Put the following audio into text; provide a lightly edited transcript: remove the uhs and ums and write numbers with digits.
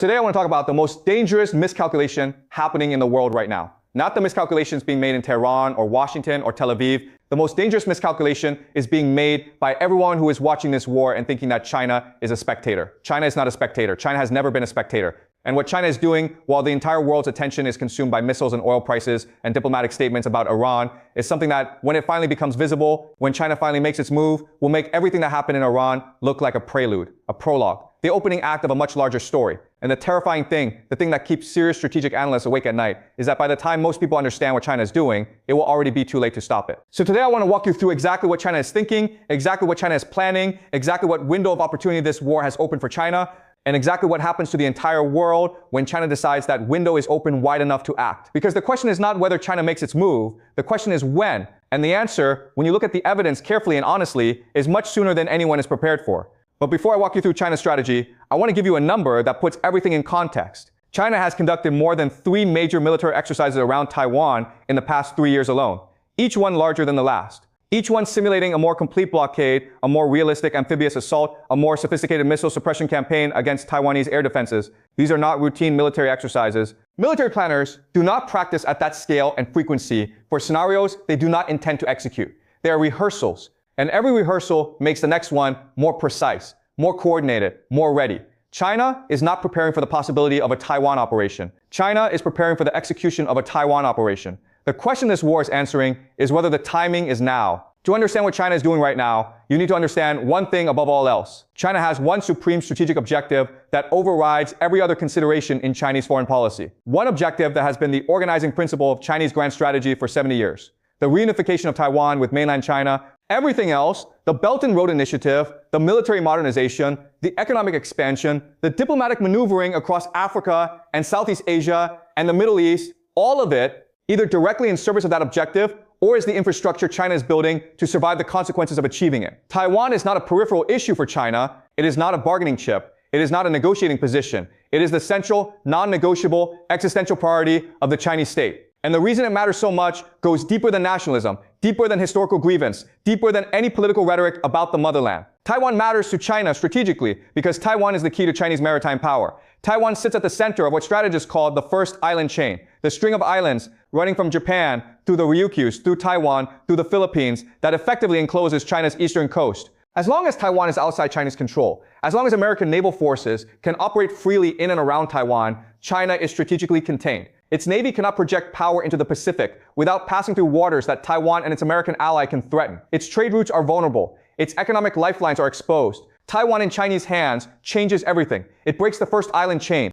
Today I want to talk about the most dangerous miscalculation happening in the world right now. Not the miscalculations being made in Tehran or Washington or Tel Aviv. The most dangerous miscalculation is being made by everyone who is watching this war and thinking that China is a spectator. China is not a spectator. China has never been a spectator. And what China is doing while the entire world's attention is consumed by missiles and oil prices and diplomatic statements about Iran is something that when it finally becomes visible, when China finally makes its move, will make everything that happened in Iran look like a prelude, a prologue, the opening act of a much larger story. And the terrifying thing, the thing that keeps serious strategic analysts awake at night, is that by the time most people understand what China is doing, it will already be too late to stop it. So today I want to walk you through exactly what China is thinking, exactly what China is planning, exactly what window of opportunity this war has opened for China, and exactly what happens to the entire world when China decides that window is open wide enough to act. Because the question is not whether China makes its move, the question is when. And the answer, when you look at the evidence carefully and honestly, is much sooner than anyone is prepared for. But before I walk you through China's strategy, I want to give you a number that puts everything in context. China has conducted more than 3 major military exercises around Taiwan in the past 3 years alone, each one larger than the last. Each one simulating a more complete blockade, a more realistic amphibious assault, a more sophisticated missile suppression campaign against Taiwanese air defenses. These are not routine military exercises. Military planners do not practice at that scale and frequency for scenarios they do not intend to execute. They are rehearsals, and every rehearsal makes the next one more precise, more coordinated, more ready. China is not preparing for the possibility of a Taiwan operation. China is preparing for the execution of a Taiwan operation. The question this war is answering is whether the timing is now. To understand what China is doing right now, you need to understand one thing above all else. China has one supreme strategic objective that overrides every other consideration in Chinese foreign policy. One objective that has been the organizing principle of Chinese grand strategy for 70 years. The reunification of Taiwan with mainland China. Everything else, the Belt and Road Initiative, the military modernization, the economic expansion, the diplomatic maneuvering across Africa and Southeast Asia and the Middle East, all of it either directly in service of that objective or is the infrastructure China is building to survive the consequences of achieving it. Taiwan is not a peripheral issue for China. It is not a bargaining chip. It is not a negotiating position. It is the central, non-negotiable, existential priority of the Chinese state. And the reason it matters so much goes deeper than nationalism, deeper than historical grievance, deeper than any political rhetoric about the motherland. Taiwan matters to China strategically because Taiwan is the key to Chinese maritime power. Taiwan sits at the center of what strategists call the first island chain, the string of islands running from Japan through the Ryukyus, through Taiwan, through the Philippines that effectively encloses China's eastern coast. As long as Taiwan is outside Chinese control, as long as American naval forces can operate freely in and around Taiwan, China is strategically contained. Its navy cannot project power into the Pacific without passing through waters that Taiwan and its American ally can threaten. Its trade routes are vulnerable. Its economic lifelines are exposed. Taiwan in Chinese hands changes everything. It breaks the first island chain.